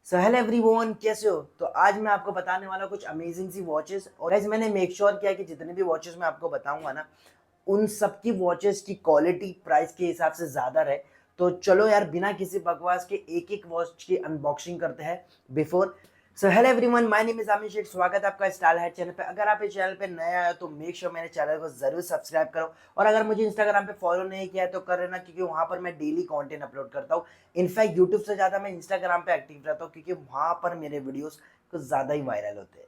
सो hello everyone, कैसे हो? तो आज मैं आपको बताने वाला कुछ अमेजिंग सी वॉचेस। और गाइस मैंने मेक श्योर किया कि जितने भी वॉचेस मैं आपको बताऊंगा ना, उन सब की वॉचेस की क्वालिटी प्राइस के हिसाब से ज़्यादा रहे। तो चलो यार, बिना किसी बकवास के एक एक वॉच की अनबॉक्सिंग करते हैं before. So hello everyone, my name is Aamir Shaikh. स्वागत है आपका स्टाइल हैट चैनल पे। अगर आप इस चैनल पे नए आए हो तो मेक श्योर मेरे चैनल को जरूर सब्सक्राइब करो। और अगर मुझे इंस्टाग्राम पे फॉलो नहीं किया है तो कर लेना, क्योंकि वहां पर मैं डेली कंटेंट अपलोड करता हूँ। इनफैक्ट यूट्यूब से ज़्यादा मैं इंस्टाग्राम पे एक्टिव रहता हूँ, क्योंकि वहां पर मेरे वीडियोस कुछ ज़्यादा ही वायरल होते हैं।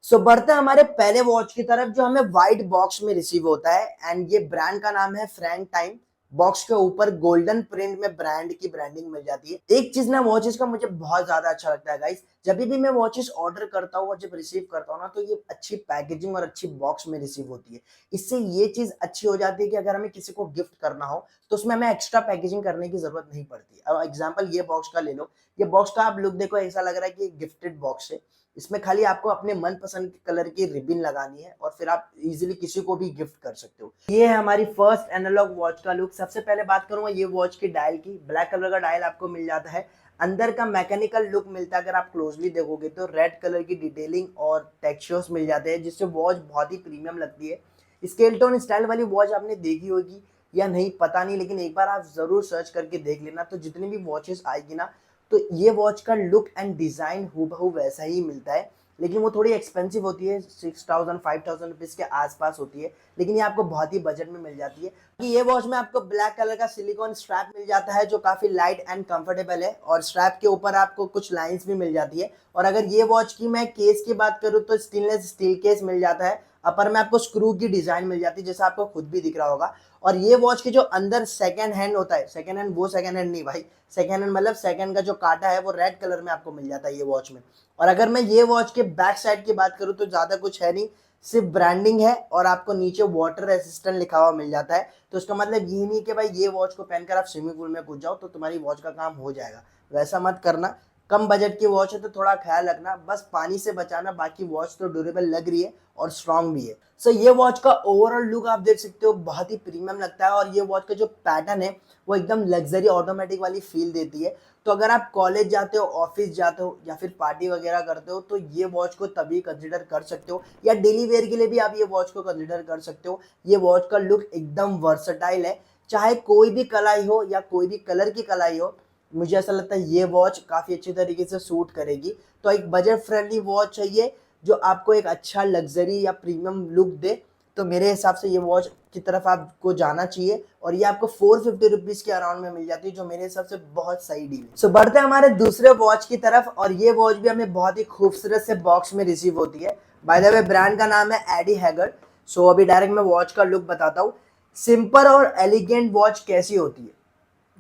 सो बढ़ते हैं हमारे पहले वॉच की तरफ, जो हमें व्हाइट बॉक्स में रिसीव होता है। एंड ये ब्रांड का नाम है फ्रैंक टाइम। बॉक्स के ऊपर गोल्डन प्रिंट में ब्रांड की ब्रांडिंग मिल जाती है। एक चीज ना वॉचेस का मुझे बहुत ज्यादा अच्छा लगता है गाइस, जब भी मैं वॉचेस ऑर्डर करता हूँ और जब रिसीव करता हूँ ना, तो ये अच्छी पैकेजिंग और अच्छी बॉक्स में रिसीव होती है। इससे ये चीज अच्छी हो जाती है कि अगर हमें किसी को गिफ्ट करना हो तो उसमें हमें एक्स्ट्रा पैकेजिंग करने की जरूरत नहीं पड़ती। अब एग्जाम्पल ये बॉक्स का ले लो। ये बॉक्स का आप लुक देखो, ऐसा लग रहा है कि गिफ्टेड बॉक्स है। इसमें खाली आपको अपने मनपसंद के कलर की रिबन लगानी है और फिर आप इजीली किसी को भी गिफ्ट कर सकते हो। ये है हमारी फर्स्ट एनालॉग वॉच का लुक। सबसे पहले बात करूंगा ये वॉच की डायल की। ब्लैक कलर का डायल आपको मिल जाता है। अंदर का मैकेनिकल लुक मिलता है। अगर आप क्लोजली देखोगे तो रेड कलर की डिटेलिंग और टेक्सचर्स मिल जाते हैं, जिससे वॉच बहुत ही प्रीमियम लगती है। स्केल टोन स्टाइल वाली वॉच आपने देखी होगी या नहीं पता नहीं, लेकिन एक बार आप जरूर सर्च करके देख लेना। तो जितनी भी वॉचेस आएगी ना, तो ये वॉच का लुक एंड डिजाइन हूबहू वैसा ही मिलता है। लेकिन वो थोड़ी एक्सपेंसिव होती है, 6000 5000 रुपीज़ के आसपास होती है। लेकिन ये आपको बहुत ही बजट में मिल जाती है। कि ये वॉच में आपको ब्लैक कलर का सिलिकॉन स्ट्रैप मिल जाता है, जो काफी लाइट एंड कंफर्टेबल है। और स्ट्रैप के ऊपर आपको कुछ लाइंस भी मिल जाती है। और अगर ये वॉच की मैं केस की बात करूँ तो स्टेनलेस स्टील केस मिल जाता है। अपर में आपको स्क्रू की डिजाइन मिल जाती है, जैसा आपको खुद भी दिख रहा होगा। और ये वॉच के जो अंदर सेकंड हैंड होता है, सेकंड हैंड वो सेकंड हैंड नहीं भाई, सेकंड हैंड मतलब सेकंड का जो काटा है वो रेड कलर में आपको मिल जाता है ये वॉच में। और अगर मैं ये वॉच के बैक साइड की बात करूं तो ज्यादा कुछ है नहीं, सिर्फ ब्रांडिंग है और आपको नीचे वाटर रेसिस्टेंट लिखा हुआ मिल जाता है। तो उसका मतलब ये नहीं कि भाई ये वॉच को पहनकर आप स्विमिंग पूल में कूद जाओ तो तुम्हारी वॉच का काम हो जाएगा। वैसा मत करना। कम बजट की वॉच है तो थोड़ा ख्याल रखना, बस पानी से बचाना। बाकी वॉच तो ड्यूरेबल लग रही है और स्ट्रांग भी है। सो ये वॉच का ओवरऑल लुक आप देख सकते हो, बहुत ही प्रीमियम लगता है। और ये वॉच का जो पैटर्न है वो एकदम लग्जरी ऑटोमेटिक वाली फील देती है। तो अगर आप कॉलेज जाते हो, ऑफिस जाते हो या फिर पार्टी वगैरह करते हो तो ये वॉच को तभी कंसिडर कर सकते हो, या डेली वेयर के लिए भी आप ये वॉच को कंसिडर कर सकते हो। ये वॉच का लुक एकदम वर्सटाइल है, चाहे कोई भी कलाई हो या कोई भी कलर की कलाई हो। मुझे ऐसा लगता है ये वॉच काफी अच्छी तरीके से सूट करेगी। तो एक बजट फ्रेंडली वॉच चाहिए जो आपको एक अच्छा लग्जरी या प्रीमियम लुक दे, तो मेरे हिसाब से ये वॉच की तरफ आपको जाना चाहिए। और ये आपको 450 रुपीज के अराउंड में मिल जाती है, जो मेरे हिसाब से बहुत सही डील है। सो बढ़ते हैं हमारे दूसरे वॉच की तरफ। और ये वॉच भी हमें बहुत ही खूबसूरत से बॉक्स में रिसीव होती है। बाय द वे ब्रांड का नाम है एडी हैगर। सो अभी डायरेक्ट मैं वॉच का लुक बताता हूँ। सिंपल और एलिगेंट वॉच कैसी होती है?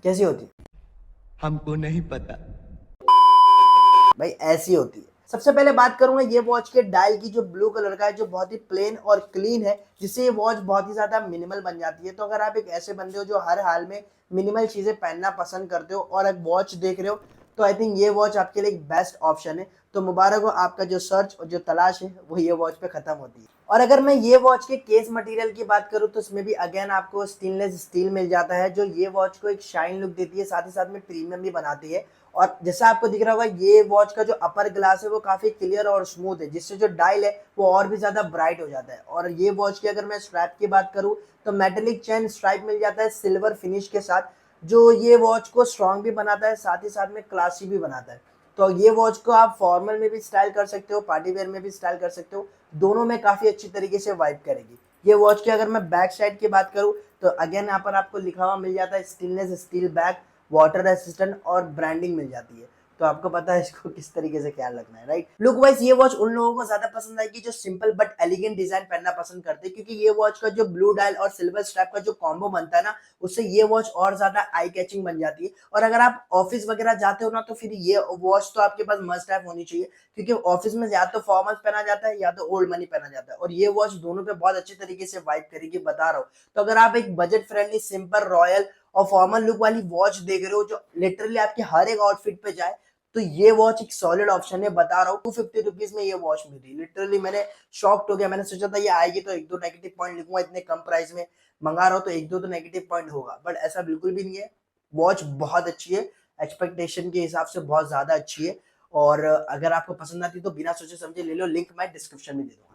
कैसी होती है हमको नहीं पता। भाई? ऐसी होती है। सबसे पहले बात करूंगा ये वॉच के डायल की, जो ब्लू कलर का है, जो बहुत ही प्लेन और क्लीन है, जिससे ये वॉच बहुत ही ज्यादा मिनिमल बन जाती है। तो अगर आप एक ऐसे बंदे हो जो हर हाल में मिनिमल चीजें पहनना पसंद करते हो और एक वॉच देख रहे हो, तो आई थिंक ये वॉच आपके लिए एक बेस्ट ऑप्शन है। तो मुबारक हो, आपका जो सर्च और जो तलाश है वो ये वॉच पे खत्म होती है। और अगर मैं ये वॉच के केस मटेरियल की बात करूं तो इसमें भी अगेन आपको स्टेनलेस स्टील मिल जाता है, जो ये वॉच को एक शाइन लुक देती है, साथ ही साथ में प्रीमियम भी बनाती है। और जैसा आपको दिख रहा होगा, ये वॉच का जो अपर ग्लास है वो काफी क्लियर और स्मूथ है, जिससे जो डायल है वो और भी ज्यादा ब्राइट हो जाता है। और ये वॉच की अगर मैं स्ट्रैप की बात करूं तो मेटेलिक चेन स्ट्राइप मिल जाता है सिल्वर फिनिश के साथ, जो ये वॉच को स्ट्रॉन्ग भी बनाता है, साथ ही साथ में क्लासी भी बनाता है। तो ये वॉच को आप फॉर्मल में भी स्टाइल कर सकते हो, पार्टी वेयर में भी स्टाइल कर सकते हो। दोनों में काफी अच्छी तरीके से वाइब करेगी। ये वॉच की अगर मैं बैक साइड की बात करूं तो अगेन यहाँ पर आपको लिखा हुआ मिल जाता है stainless steel back, water resistant और ब्रांडिंग मिल जाती है। तो आपको पता है इसको किस तरीके से ख्याल रखना है, राइट? लुक वाइज ये वॉच उन लोगों को ज्यादा पसंद आएगी जो सिंपल बट एलिगेंट डिजाइन पहनना पसंद करते हैं, क्योंकि ये वॉच का जो ब्लू डायल और सिल्वर स्ट्रैप का जो कॉम्बो बनता है ना, उससे ये वॉच और ज्यादा आई कैचिंग बन जाती है। और अगर आप ऑफिस वगैरह जाते हो ना, तो फिर ये वॉच तो आपके पास मस्ट हैव होनी चाहिए, क्योंकि ऑफिस में या तो फॉर्मल पहना जाता है या तो ओल्ड मनी पहना जाता है, और ये वॉच दोनों पे बहुत अच्छे तरीके से वाइब करेगी, बता रहा हूँ। तो अगर आप एक बजट फ्रेंडली सिंपल रॉयल और फॉर्मल लुक वाली वॉच देख रहे हो जो लिटरली आपके हर एक आउटफिट पे जाए, तो ये वॉच एक सॉलिड ऑप्शन है, बता रहा हूँ। 250 रुपीज में ये वॉच मिली, लिटरली मैंने शॉक्ड हो गया। मैंने सोचा था ये आएगी तो एक दो नेगेटिव पॉइंट लिखूंगा, इतने कम प्राइस में मंगा रहा हूँ तो एक दो तो नेगेटिव पॉइंट होगा, बट ऐसा बिल्कुल भी नहीं है। वॉच बहुत अच्छी है, एक्सपेक्टेशन के हिसाब से बहुत ज्यादा अच्छी है। और अगर आपको पसंद आती है तो बिना सोचे समझे ले लो, लिंक मैं डिस्क्रिप्शन में दे दूंगा।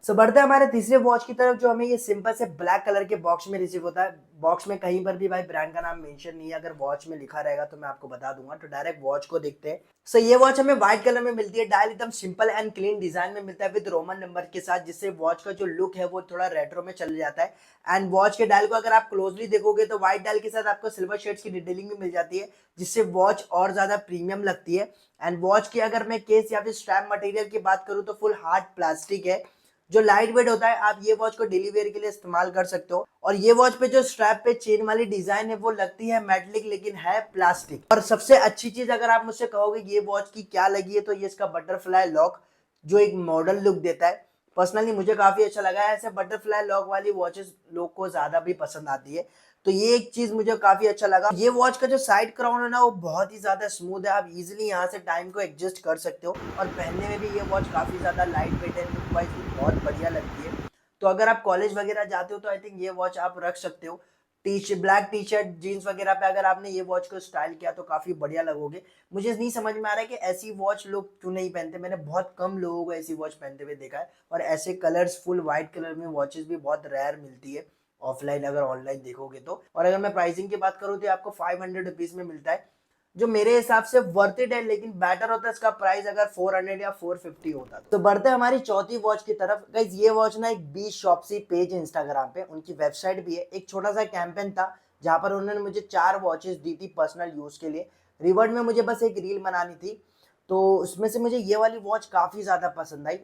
सो बढ़ते हैं हमारे तीसरे वॉच की तरफ, जो हमें ये सिंपल से ब्लैक कलर के बॉक्स में रिसीव होता है। बॉक्स में कहीं पर भी भाई ब्रांड का नाम मेंशन नहीं है, अगर वॉच में लिखा रहेगा तो मैं आपको बता दूंगा। तो डायरेक्ट वॉच को देखते हैं। सो ये वॉच हमें व्हाइट कलर में मिलती है, डायल एकदम सिंपल एंड क्लीन डिजाइन में मिलता है विद रोमन नंबर के साथ, जिससे वॉच का जो लुक है वो थोड़ा रेट्रो में चल जाता है। एंड वॉच के डायल को अगर आप क्लोजली देखोगे तो व्हाइट डायल के साथ आपको सिल्वर शेड्स की डिटेलिंग भी मिल जाती है, जिससे वॉच और ज्यादा प्रीमियम लगती है। एंड वॉच की अगर मैं केस या फिर स्ट्रैप मटेरियल की बात करूँ तो फुल हार्ड प्लास्टिक है, जो लाइट वेट होता है। आप ये वॉच को डेली वेयर के लिए इस्तेमाल कर सकते हो। और ये वॉच पे जो स्ट्रैप पे चेन वाली डिजाइन है वो लगती है मेटलिक, लेकिन है प्लास्टिक। और सबसे अच्छी चीज अगर आप मुझसे कहोगे ये वॉच की क्या लगी है, तो ये इसका बटरफ्लाई लॉक, जो एक मॉडर्न लुक देता है। पर्सनली मुझे काफी अच्छा लगा है। ऐसे बटरफ्लाई लॉक वाली वॉचेस लोग को ज्यादा भी पसंद आती है, तो ये एक चीज मुझे काफी अच्छा लगा। ये वॉच का जो साइड क्राउन है ना वो बहुत ही ज्यादा स्मूथ है, आप इजीली यहाँ से टाइम को एडजस्ट कर सकते हो। और पहनने में भी ये वॉच काफी ज्यादा लाइट वेट है, लुक वाइज भी बहुत बढ़िया लगती है। तो अगर आप कॉलेज वगैरह जाते हो तो आई थिंक ये वॉच आप रख सकते हो। ब्लैक टी शर्ट जीन्स वगैरह पे अगर आपने ये वॉच को स्टाइल किया तो काफी बढ़िया लगोगे। मुझे नहीं समझ में आ रहा है कि ऐसी वॉच लोग क्यों नहीं पहनते। मैंने बहुत कम लोगों को ऐसी वॉच पहनते हुए देखा है, और ऐसे कलर्स फुल व्हाइट कलर में वॉचेस भी बहुत रेयर मिलती है ऑफलाइन अगर ऑनलाइन देखोगे तो। और अगर मैं प्राइसिंग की बात करूँ तो आपको 500 रुपीज में मिलता है, जो मेरे हिसाब से वर्थ इट है। लेकिन बेटर होता है इसका प्राइस अगर 400 या 450 होता। तो बढ़ते हैं हमारी चौथी वॉच की तरफ। गाइस ये वॉच ना एक बी शॉपसी पेज है इंस्टाग्राम पे, उनकी वेबसाइट भी है। एक छोटा सा कैंपेन था जहां पर उन्होंने मुझे 4 वॉचेस दी थी पर्सनल यूज के लिए। रिवर्ड में मुझे बस एक रील बनानी थी, तो उसमें से मुझे ये वाली वॉच काफी ज्यादा पसंद आई।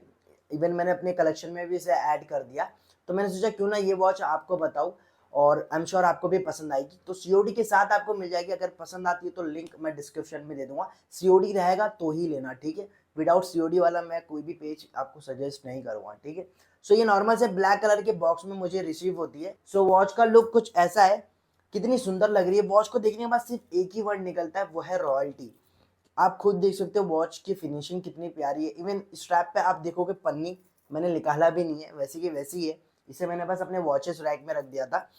इवन मैंने अपने कलेक्शन में भी इसे ऐड कर दिया। तो मैंने सोचा क्यों ना ये वॉच आपको बताऊं, और आई एम श्योर आपको भी पसंद आएगी। तो सीओडी के साथ आपको मिल जाएगी, अगर पसंद आती है तो लिंक मैं डिस्क्रिप्शन में दे दूंगा। सीओडी रहेगा तो ही लेना, ठीक है। विदाउट सीओडी वाला मैं कोई भी पेज आपको सजेस्ट नहीं करूंगा, ठीक है। सो ये नॉर्मल से ब्लैक कलर के बॉक्स में मुझे रिसीव होती है। सो वॉच का लुक कुछ ऐसा है, कितनी सुंदर लग रही है। वॉच को देखने के बाद सिर्फ एक ही वर्ड निकलता है, वो है रॉयल्टी। आप खुद देख सकते हो वॉच की फिनिशिंग कितनी प्यारी है। इवन स्ट्रैप पे आप देखोगे पन्नी मैंने निकाला भी नहीं है, वैसी की वैसी है। इसे मैंने बस अपने वॉचेस रैक में रख दिया था।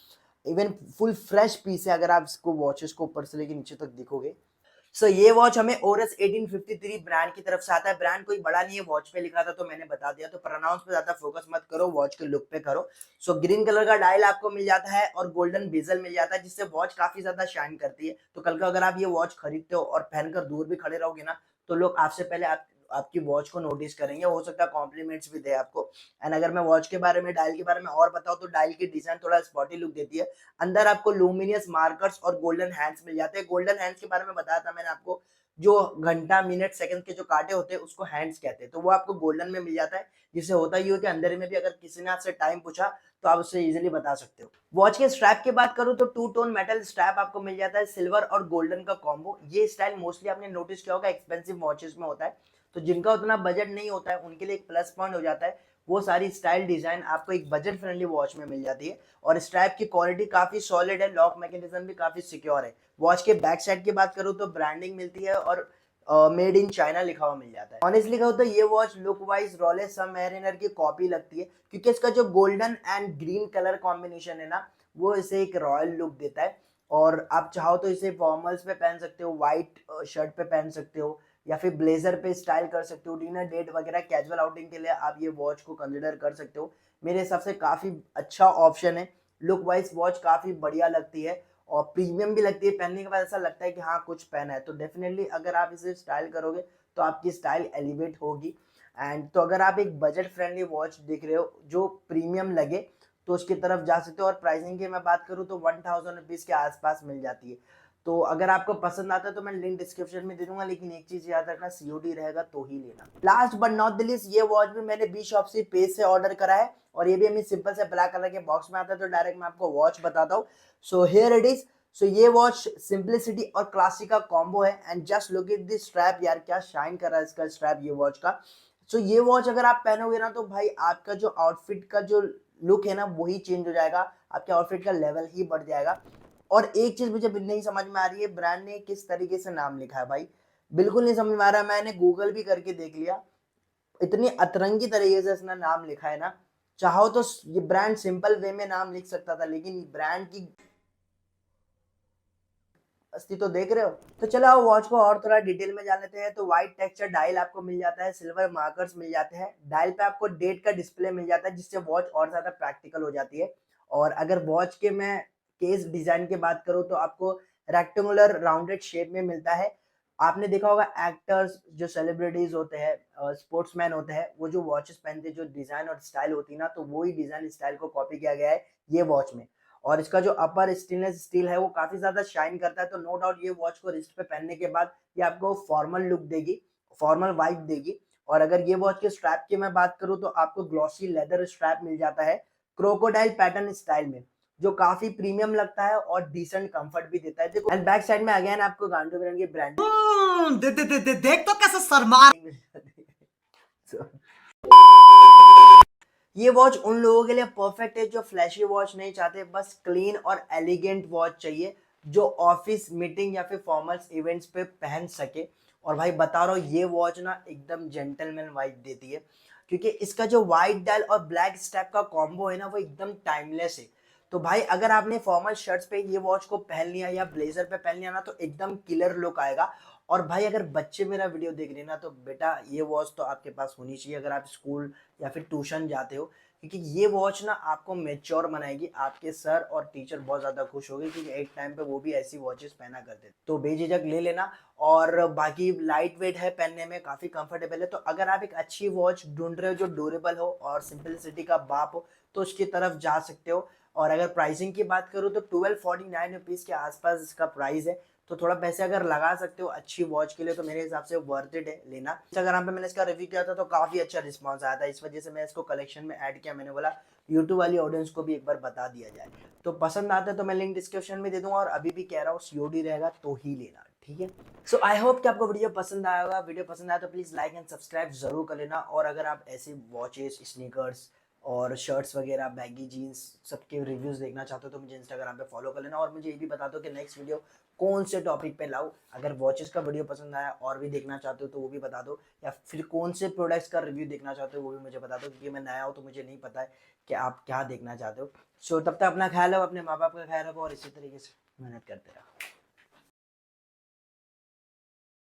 इवन फुल फ्रेश पीस है अगर आप इसको वॉचेस को ऊपर से लेके नीचे तक देखोगे। सो ये वॉच हमें ओरस 1853 ब्रांड की तरफ से आता है। ब्रांड कोई बड़ा नहीं है, वॉच पे लिखा था तो मैंने बता दिया। तो प्रोनाउंस पे ज्यादा फोकस मत करो, वॉच के लुक पे करो। सो ग्रीन कलर का डायल आपको मिल जाता है और गोल्डन बेजल मिल जाता है, जिससे वॉच काफी ज्यादा शाइन करती है। तो कल को अगर आप ये वॉच खरीदते हो और पहनकर दूर भी खड़े रहोगे ना, तो लोग आपसे पहले आपकी वॉच को नोटिस करेंगे, हो सकता है कॉम्प्लीमेंट्स भी दे आपको। एंड अगर मैं वॉच के बारे में, डायल के बारे में और बताऊं तो डायल की डिजाइन थोड़ा स्पॉटी लुक देती है। अंदर आपको लूमिनियस मार्कर्स और गोल्डन हैंड्स मिल जाते हैं। गोल्डन हैंड्स के बारे में बताया था मैंने आपको, जो घंटा मिनट सेकंड के जो कांटे होते हैं उसको हैंड्स कहते हैं। तो वो आपको गोल्डन में मिल जाता है, जिससे होता ही हो कि अंदर में भी अगर किसी ने आपसे टाइम पूछा तो आप उससे इजीली बता सकते हो। वॉच के स्ट्रैप की बात करूं तो टू टोन मेटल स्ट्रैप आपको मिल जाता है, सिल्वर और गोल्डन का कॉम्बो। ये स्टाइल मोस्टली आपने नोटिस किया होगा एक्सपेंसिव वॉचेस में होता है, तो जिनका उतना बजट नहीं होता है उनके लिए एक प्लस पॉइंट हो जाता है। वो सारी स्टाइल डिजाइन आपको एक बजट फ्रेंडली वॉच में मिल जाती है। और स्ट्रैप की क्वालिटी काफी सॉलिड है, लॉक मैकेनिज्म भी काफी सिक्योर है। वॉच के बैक साइड की बात करूं तो ब्रांडिंग मिलती है और मेड इन चाइना लिखा हुआ मिल जाता है। ऑनेस्टली कहूँ तो ये watch look wise Rolex submariner की कॉपी लगती है, क्योंकि इसका जो golden and green colour combination है ना, वो इसे एक रॉयल लुक देता है। और आप चाहो तो इसे फॉर्मल्स पे पहन सकते हो, व्हाइट शर्ट पे पहन सकते हो, या फिर ब्लेजर पे स्टाइल कर सकते हो। डिनर डेट वगैरह कैजुअल आउटिंग के लिए आप ये वॉच को कंसिडर कर सकते हो। मेरे हिसाब से काफी अच्छा ऑप्शन है। लुक वाइज वॉच काफी बढ़िया लगती है और प्रीमियम भी लगती है। पहनने के बाद ऐसा लगता है कि हाँ कुछ पहना है। तो डेफिनेटली अगर आप इसे स्टाइल करोगे तो आपकी स्टाइल एलिवेट होगी। एंड तो अगर आप एक बजट फ्रेंडली वॉच देख रहे हो जो प्रीमियम लगे, तो उसकी तरफ जा सकते हो। और प्राइसिंग की मैं बात करूँ तो 1000 रुपीज के आसपास मिल जाती है। तो अगर आपको पसंद आता है तो मैं लिंक डिस्क्रिप्शन में दे दूंगा, लेकिन एक चीज याद रखना, सीओडी रहेगा तो ही लेना। Last but not the least, ये वॉच भी मैंने बी शॉप से पेज से ऑर्डर करा है, और ये भी हमें सिंपल से ब्लैक कलर के बॉक्स में आता है। तो डायरेक्ट मैं आपको वॉच बताता हूँ। So here it is. So ये वॉच सिंपलिसिटी और क्लासिक का कॉम्बो है। And just look at this strap, यार क्या शाइन कर रहा है इसका स्ट्रैप ये वॉच का। सो ये वॉच अगर आप पहनोगे ना तो भाई आपका जो आउटफिट का जो लुक है ना वही चेंज हो जाएगा, आपके आउटफिट का लेवल ही बढ़ जाएगा। और एक चीज मुझे नहीं समझ में आ रही है, ब्रांड ने किस तरीके से नाम लिखा है भाई, बिल्कुल नहीं समझ में आ रहा। मैंने गूगल भी करके देख लिया, इतनी अतरंगी तरीके से इसने नाम लिखा है ना। चाहो तो ये ब्रांड सिंपल वे में नाम लिख सकता था, लेकिन ब्रांड की अस्ती तो देख रहे हो। तो चलो आओ वॉच को और थोड़ा डिटेल में जान लेते हैं। तो व्हाइट टेक्सचर डायल आपको मिल जाता है, सिल्वर मार्कर्स मिल जाते हैं, डायल पे आपको डेट का डिस्प्ले मिल जाता है जिससे वॉच और ज्यादा प्रैक्टिकल हो जाती है। और अगर वॉच के मैं केस डिजाइन की बात करूँ तो आपको रेक्टेंगुलर राउंडेड शेप में मिलता है। आपने देखा होगा एक्टर्स जो सेलिब्रिटीज होते हैं, स्पोर्ट्समैन होते हैं, वो जो वॉचेस पहनते हैं जो डिजाइन और स्टाइल होती है ना, तो वही डिजाइन स्टाइल को कॉपी किया गया है ये वॉच में। और इसका जो अपर स्टेनलेस स्टील है वो काफी ज्यादा शाइन करता है, तो नो डाउट ये वॉच को रिस्ट पे पहनने के बाद ये आपको फॉर्मल लुक देगी, फॉर्मल वाइब देगी। और अगर ये वॉच के स्ट्रैप की मैं बात करूँ तो आपको ग्लॉसी लेदर स्ट्रैप मिल जाता है क्रोकोडाइल पैटर्न स्टाइल में, जो काफी प्रीमियम लगता है और डिसेंट कंफर्ट भी देता है। देखो एंड बैक साइड में अगेन आपको गांडो ब्रांड की ब्रांड देख तो कैसे शर्मा। ये वॉच उन लोगों के लिए परफेक्ट है जो फ्लैशी वॉच नहीं चाहते, बस क्लीन और एलिगेंट वॉच चाहिए जो ऑफिस मीटिंग या फिर फॉर्मल्स इवेंट्स पे पहन सके। और भाई बता रहा हूँ ये वॉच ना एकदम जेंटलमैन वाइब देती है, क्योंकि इसका जो व्हाइट डायल और ब्लैक स्टेप का कॉम्बो है ना वो एकदम टाइमलेस है। तो भाई अगर आपने फॉर्मल शर्ट्स पे ये वॉच को पहन लिया या ब्लेजर पे पहन लिया ना तो एकदम किलर लुक आएगा। और भाई अगर बच्चे मेरा वीडियो देख रहे हैं ना तो बेटा ये वॉच तो आपके पास होनी चाहिए अगर आप स्कूल या फिर ट्यूशन जाते हो, क्योंकि ये वॉच ना आपको मेच्योर बनाएगी। आपके सर और टीचर बहुत ज्यादा खुश होंगे क्योंकि एक टाइम पे वो भी ऐसी वॉचेस पहना करते थे। तो बेझिझक ले लेना। और बाकी लाइट वेट है, पहनने में काफी कंफर्टेबल है। तो अगर आप एक अच्छी वॉच ढूंढ रहे हो जो ड्यूरेबल हो और सिंपलिसिटी का बाप हो तो उसकी तरफ जा सकते हो। और अगर प्राइसिंग की बात करूँ तो 1249 रुपीज के आसपास इसका प्राइस है। तो थोड़ा पैसे अगर लगा सकते हो अच्छी वॉच के लिए तो मेरे हिसाब से वर्थ इट है लेना। इंस्टाग्राम पे मैंने इसका रिव्यू किया था तो काफी अच्छा रिस्पांस आया था, इस वजह से मैं इसको कलेक्शन में ऐड किया। मैंने बोला यूट्यूब वाली ऑडियंस को भी एक बार बता दिया जाए। तो पसंद आता है तो मैं लिंक डिस्क्रिप्शन में दे दूंगा, और अभी भी कह रहा हूँ सीओडी रहेगा तो ही लेना, ठीक है। सो आई होप कि आपको वीडियो पसंद आया होगा। वीडियो पसंद आया तो प्लीज लाइक एंड सब्सक्राइब जरूर कर लेना। और अगर आप ऐसे वॉचेस, स्नीकर्स और शर्ट्स वगैरह, बैगी जीन्स सबके रिव्यूज देखना चाहते हो तो मुझे इंस्टाग्राम पे फॉलो कर लेना। और मुझे ये भी बता दो कि नेक्स्ट वीडियो कौन से टॉपिक पे लाऊं। अगर वॉचेस का वीडियो पसंद आया और भी देखना चाहते हो तो वो भी बता दो, या फिर कौन से प्रोडक्ट्स का रिव्यू देखना चाहते हो वो भी मुझे बता दो, क्योंकि मैं नया हूँ तो मुझे नहीं पता है कि आप क्या देखना चाहते हो। सो तब तक अपना ख्याल रखो, अपने माँ बाप का ख्याल रखो और इसी तरीके से मेहनत करते रहो।